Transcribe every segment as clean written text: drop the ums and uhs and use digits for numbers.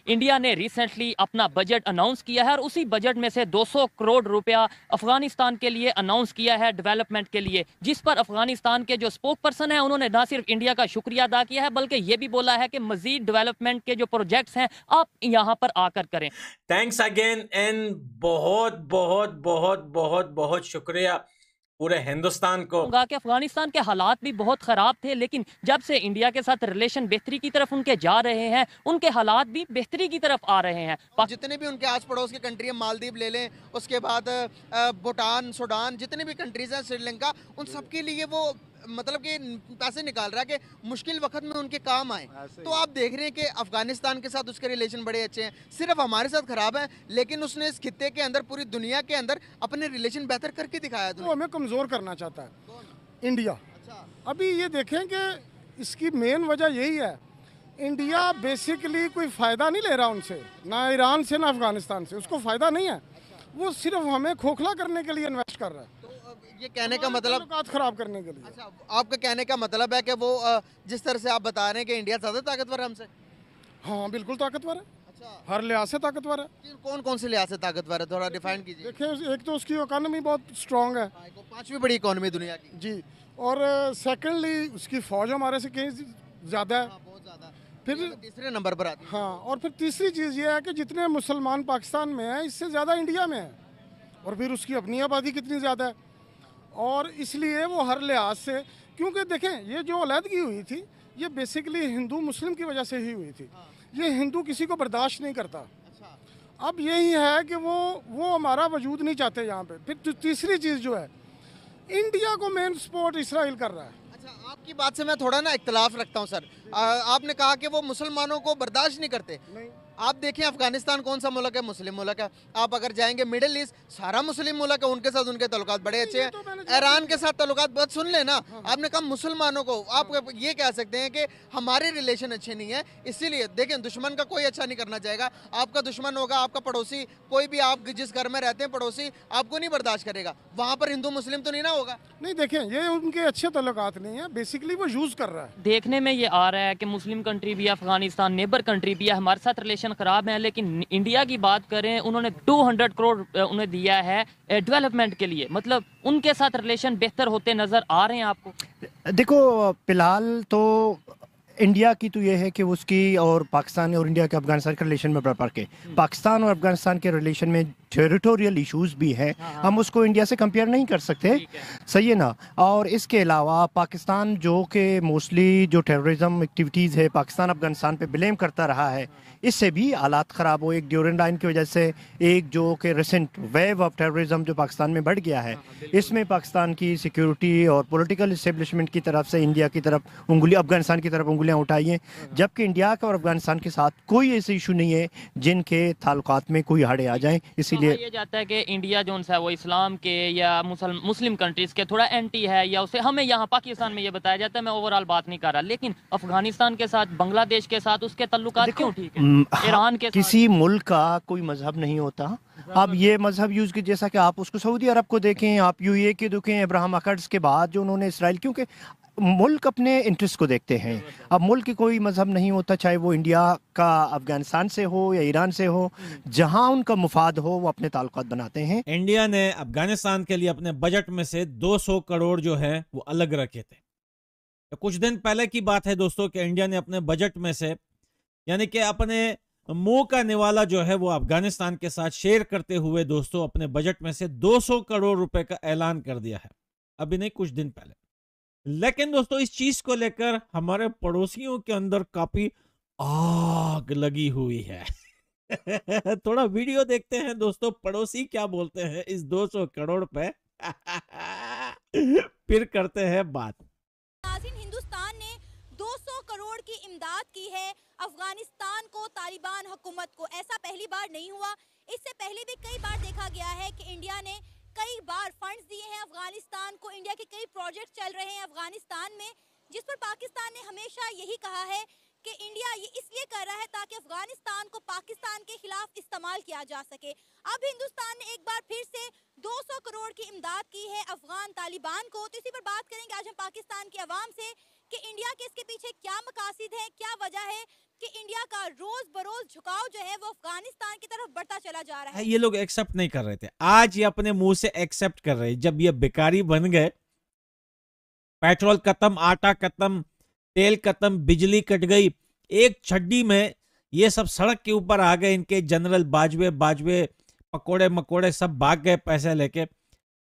India ने recently अपना budget announce किया है और उसी बजट में से 200 करोड़ रुपया अफगानिस्तान के लिए अनाउंस किया है डेवलपमेंट के लिए, जिस पर अफगानिस्तान के जो स्पोक पर्सन है उन्होंने ना सिर्फ इंडिया का शुक्रिया अदा किया है बल्कि ये भी बोला है कि मजीद डेवलपमेंट के जो प्रोजेक्ट्स हैं आप यहाँ पर आकर करें। थैंक्स अगेन एंड बहुत बहुत बहुत बहुत बहुत शुक्रिया पूरे हिंदुस्तान को। कि अफगानिस्तान के हालात भी बहुत खराब थे, लेकिन जब से इंडिया के साथ रिलेशन बेहतरी की तरफ उनके जा रहे हैं, उनके हालात भी बेहतरी की तरफ आ रहे हैं। जितने भी उनके आस पड़ोस की कंट्री है, मालदीव ले लें, उसके बाद भूटान, सूडान, जितने भी कंट्रीज हैं, श्रीलंका, उन सब के लिए वो मतलब कि पैसे निकाल रहा है कि मुश्किल वक्त में उनके काम आए। तो आप देख रहे हैं कि अफगानिस्तान के साथ उसके रिलेशन बड़े अच्छे हैं, सिर्फ हमारे साथ खराब है, लेकिन उसने इस खित्ते के अंदर, पूरी दुनिया के अंदर अपने रिलेशन बेहतर करके दिखाया। तो हमें कमज़ोर करना चाहता है इंडिया। अच्छा। अभी ये देखें कि इसकी मेन वजह यही है, इंडिया बेसिकली कोई फ़ायदा नहीं ले रहा उनसे, ना ईरान से ना अफगानिस्तान से, उसको फ़ायदा नहीं है। वो सिर्फ हमें खोखला करने के लिए इन्वेस्ट कर रहा है। ये कहने का मतलब ताल्लुकात खराब करने के लिए। अच्छा, आपका कहने का मतलब है कि वो जिस तरह से आप बता रहे हैं कि इंडिया ज़्यादा ताकतवर है हमसे। हाँ बिल्कुल ताकतवर है। अच्छा, हर लिहाज से ताकतवर है। कौन कौन से लिहाज से ताकतवर है, थोड़ा डिफाइन कीजिए। देखिए, एक तो उसकी इकोनॉमी बहुत स्ट्रांग है, पांचवी बड़ी इकोनॉमी दुनिया की जी, और सेकेंडली उसकी फौज हमारे से कहीं ज़्यादा है। बहुत ज़्यादा। फिर तीसरे नंबर पर आती है। हाँ, और फिर तीसरी चीज़ ये है कि जितने मुसलमान पाकिस्तान में हैं, इससे ज़्यादा इंडिया में है, और फिर उसकी अपनी आबादी कितनी ज़्यादा है, और इसलिए वो हर लिहाज से, क्योंकि देखें ये जो अलहदगी हुई थी ये बेसिकली हिंदू मुस्लिम की वजह से ही हुई थी। ये हिंदू किसी को बर्दाश्त नहीं करता। अब यही है कि वो हमारा वजूद नहीं चाहते यहाँ पे। फिर तीसरी चीज़ जो है, इंडिया को मेन सपोर्ट इसराइल कर रहा है। अच्छा, आपकी बात से मैं थोड़ा ना इख्तलाफ रखता हूँ सर। आपने कहा कि वो मुसलमानों को बर्दाश्त नहीं करते। नहीं। आप देखें अफगानिस्तान कौन सा मुल्क है, मुस्लिम मुल्क है। आप अगर जाएंगे मिडिल ईस्ट, सारा मुस्लिम मुल्क है, उनके साथ उनके ताल्लुकात बड़े अच्छे हैं। ईरान के साथ ताल्लुकात बहुत, सुन लेना। आपने कहा मुसलमानों को, आप ये कह सकते हैं कि हमारे रिलेशन अच्छे नहीं है, इसीलिए देखें दुश्मन का कोई अच्छा नहीं करना चाहेगा। आपका दुश्मन होगा आपका पड़ोसी, कोई भी आप जिस घर में रहते हैं पड़ोसी आपको नहीं बर्दाश्त करेगा। वहाँ पर हिंदू मुस्लिम तो नहीं ना होगा। नहीं, देखें ये उनके अच्छे ताल्लुकात नहीं है, बेसिकली वो यूज़ कर रहा है। देखने में ये आ रहा है कि मुस्लिम कंट्री भी है, अफगानिस्तान नेबर कंट्री भी है, हमारे साथ रिलेशन खराब है, लेकिन इंडिया की बात करें, उन्होंने 200 करोड़ उन्हें दिया है डेवलपमेंट के लिए। मतलब उनके साथ रिलेशन बेहतर होते नजर आ रहे हैं आपको? देखो, फिलहाल तो इंडिया की तो ये है कि उसकी और पाकिस्तान और इंडिया के अफगानिस्तान के रिलेशन में बड़ा फर्क है। पाकिस्तान और अफगानिस्तान के रिलेशन में टेरिटोरियल इश्यूज भी हैं, हम उसको इंडिया से कंपेयर नहीं कर सकते, सही है ना। और इसके अलावा पाकिस्तान जो कि मोस्टली जो टेररिज्म एक्टिविटीज़ है पाकिस्तान अफगानिस्तान पे ब्लेम करता रहा है, इससे भी हालात ख़राब हो। एक ड्यूरेंट लाइन की वजह से एक जो कि रिसेंट वेव ऑफ टेररिज्म जो पाकिस्तान में बढ़ गया है, इसमें पाकिस्तान की सिक्योरिटी और पॉलिटिकल इस्टेब्लिशमेंट की तरफ से इंडिया की तरफ उंगली, अफगानिस्तान की तरफ उंगलियां उठाई हैं, जबकि इंडिया का और अफगानिस्तान के साथ कोई ऐसे इशू नहीं है जिनके ताल्लुकात में कोई हड़े आ जाएं। इसीलिए ये जाता है कि इंडिया जो है वो इस्लाम के या मुस्लिम कंट्रीज के थोड़ा एंटी है, या उसे हमें यहाँ पाकिस्तान में ये बताया जाता है। मैं ओवरऑल बात नहीं कर रहा, लेकिन अफगानिस्तान के साथ, बांग्लादेश के साथ उसके ताल्लुकात क्यों ठीक है? ईरान के किसी मुल्क का कोई मजहब नहीं होता। अब ये मजहब यूज की, जैसा कि आप उसको सऊदी अरब को देखें, आप यूएई के देखें, अब्राहम अकॉर्ड्स के बाद जो उन्होंने इसराइल, क्योंकि मुल्क अपने इंटरेस्ट को देखते हैं। अब मुल्क की कोई मजहब नहीं होता, चाहे वो इंडिया का अफगानिस्तान से हो या ईरान से हो, जहां उनका मुफाद हो वो अपने ताल्लुकात बनाते हैं। इंडिया ने अफगानिस्तान के लिए अपने बजट में से 200 करोड़ जो है वो अलग रखे थे। तो कुछ दिन पहले की बात है दोस्तों कि इंडिया ने अपने बजट में से, यानी कि अपने मुंह का निवाला जो है वो अफगानिस्तान के साथ शेयर करते हुए दोस्तों अपने बजट में से 200 करोड़ रुपए का ऐलान कर दिया है, अभी नहीं कुछ दिन पहले। लेकिन दोस्तों इस चीज को लेकर हमारे पड़ोसियों के अंदर काफी आग लगी हुई है। थोड़ा वीडियो देखते हैं दोस्तों, पड़ोसी क्या बोलते हैं इस 200 करोड़ पे। फिर करते हैं बात। हिंदुस्तान ने 200 करोड़ की इमदाद की है अफगानिस्तान को, तालिबान हुकूमत को। ऐसा पहली बार नहीं हुआ, इससे पहले भी कई बार देखा गया है कि इंडिया ने कई बार फंड्स दिए हैं अफगानिस्तान को। इंडिया के कई प्रोजेक्ट चल रहे हैं अफगानिस्तान में, जिस पर पाकिस्तान ने हमेशा यही कहा है कि इंडिया ये इसलिए कर रहा है ताकि अफगानिस्तान को पाकिस्तान के खिलाफ इस्तेमाल किया जा सके। अब हिंदुस्तान ने एक बार फिर से 200 करोड़ की इमदाद की है अफगान तालिबान को। तो इसी पर बात करेंगे आज हम पाकिस्तान की आवाम से कि इंडिया के इसके पीछे क्या मकासद है, क्या वजह है कि इंडिया का रोज बरोज झुकाव जो है वो अफगानिस्तान की तरफ बढ़ता चला जा रहा है। ये लोग एक्सेप्ट नहीं कर रहे थे, आज ये अपने मुंह से एक्सेप्ट कर रहे हैं। जब ये भिखारी बन गए, पेट्रोल खत्म, आटा खत्म, तेल खत्म, बिजली कट गई, एक छड्डी में ये सब सड़क के ऊपर आ गए। इनके जनरल बाजवे पकोड़े मकोड़े सब भाग गए पैसे लेके।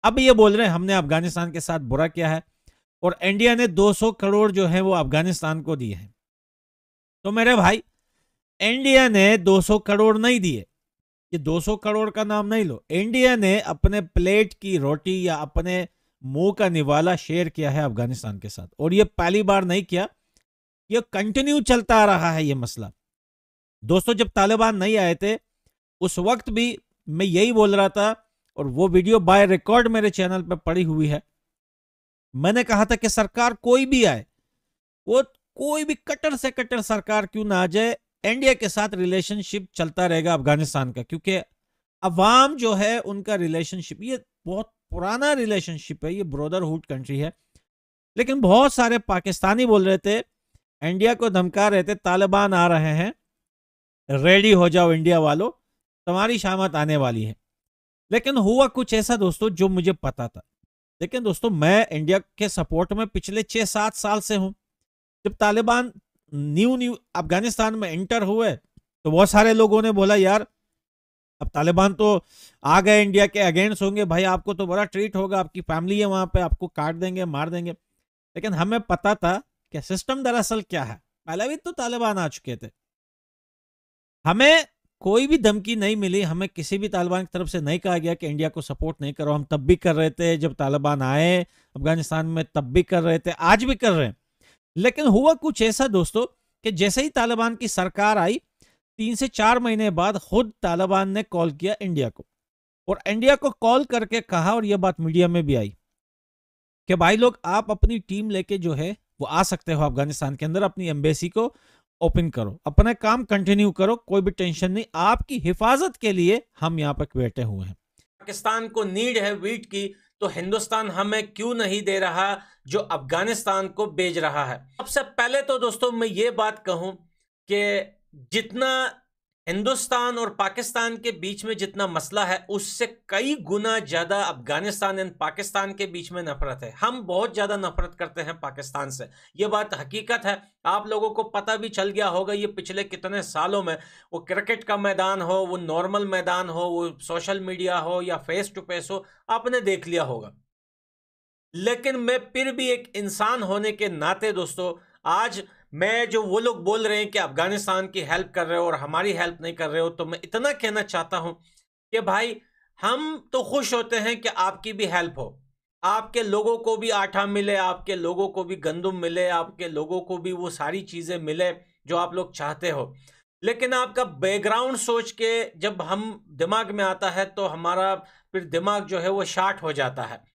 अब ये बोल रहे हैं हमने अफगानिस्तान के साथ बुरा किया है और इंडिया ने 200 करोड़ जो है वो अफगानिस्तान को दिए हैं। तो मेरे भाई, इंडिया ने 200 करोड़ नहीं दिए, ये 200 करोड़ का नाम नहीं लो। इंडिया ने अपने प्लेट की रोटी या अपने मुंह का निवाला शेयर किया है अफगानिस्तान के साथ, और ये पहली बार नहीं किया, ये कंटिन्यू चलता आ रहा है ये मसला। दोस्तों, जब तालिबान नहीं आए थे उस वक्त भी मैं यही बोल रहा था, और वो वीडियो बाय रिकॉर्ड मेरे चैनल पर पड़ी हुई है। मैंने कहा था कि सरकार कोई भी आए, वो कोई भी कट्टर से कट्टर सरकार क्यों ना आ जाए, इंडिया के साथ रिलेशनशिप चलता रहेगा अफगानिस्तान का, क्योंकि अवाम जो है उनका रिलेशनशिप ये बहुत पुराना रिलेशनशिप है, ये ब्रदरहुड कंट्री है। लेकिन बहुत सारे पाकिस्तानी बोल रहे थे, इंडिया को धमका रहे थे, तालिबान आ रहे हैं, रेडी हो जाओ इंडिया वालों, तुम्हारी शामत आने वाली है। लेकिन हुआ कुछ ऐसा दोस्तों जो मुझे पता था। लेकिन दोस्तों, मैं इंडिया के सपोर्ट में पिछले 6-7 साल से हूं। जब तालिबान न्यू अफगानिस्तान में एंटर हुए तो बहुत सारे लोगों ने बोला यार अब तालिबान तो आ गए, इंडिया के अगेंस्ट होंगे, भाई आपको तो बड़ा ट्रीट होगा, आपकी फैमिली है वहां पे, आपको काट देंगे, मार देंगे। लेकिन हमें पता था कि सिस्टम दरअसल क्या है। पहले भी तो तालिबान आ चुके थे, हमें कोई भी धमकी नहीं मिली, हमें किसी भी तालिबान की तरफ से नहीं कहा गया कि इंडिया को सपोर्ट नहीं करो। हम तब भी कर रहे थे, जब तालिबान आए अफगानिस्तान में तब भी कर रहे थे, आज भी कर रहे हैं। लेकिन हुआ कुछ ऐसा दोस्तों कि जैसे ही तालिबान की सरकार आई, 3 से 4 महीने बाद खुद तालिबान ने कॉल किया इंडिया को, और इंडिया को कॉल करके कहा, और यह बात मीडिया में भी आई कि भाई लोग आप अपनी टीम लेके जो है वो आ सकते हो अफगानिस्तान के अंदर, अपनी एम्बेसी को ओपन करो, अपना काम कंटिन्यू करो, कोई भी टेंशन नहीं, आपकी हिफाजत के लिए हम यहाँ पर बैठे हुए हैं। पाकिस्तान को नीड है वीट की, तो हिंदुस्तान हमें क्यों नहीं दे रहा जो अफगानिस्तान को भेज रहा है। सबसे पहले तो दोस्तों मैं ये बात कहूं कि जितना हिंदुस्तान और पाकिस्तान के बीच में जितना मसला है, उससे कई गुना ज्यादा अफगानिस्तान एंड पाकिस्तान के बीच में नफरत है। हम बहुत ज्यादा नफरत करते हैं पाकिस्तान से, ये बात हकीकत है। आप लोगों को पता भी चल गया होगा ये पिछले कितने सालों में, वो क्रिकेट का मैदान हो, वो नॉर्मल मैदान हो, वो सोशल मीडिया हो या फेस टू फेस हो, आपने देख लिया होगा। लेकिन मैं फिर भी एक इंसान होने के नाते दोस्तों, आज मैं जो वो लोग बोल रहे हैं कि अफगानिस्तान की हेल्प कर रहे हो और हमारी हेल्प नहीं कर रहे हो, तो मैं इतना कहना चाहता हूं कि भाई हम तो खुश होते हैं कि आपकी भी हेल्प हो, आपके लोगों को भी आटा मिले, आपके लोगों को भी गंदम मिले, आपके लोगों को भी वो सारी चीजें मिले जो आप लोग चाहते हो। लेकिन आपका बैकग्राउंड सोच के जब हम दिमाग में आता है तो हमारा फिर दिमाग जो है वो शार्ट हो जाता है।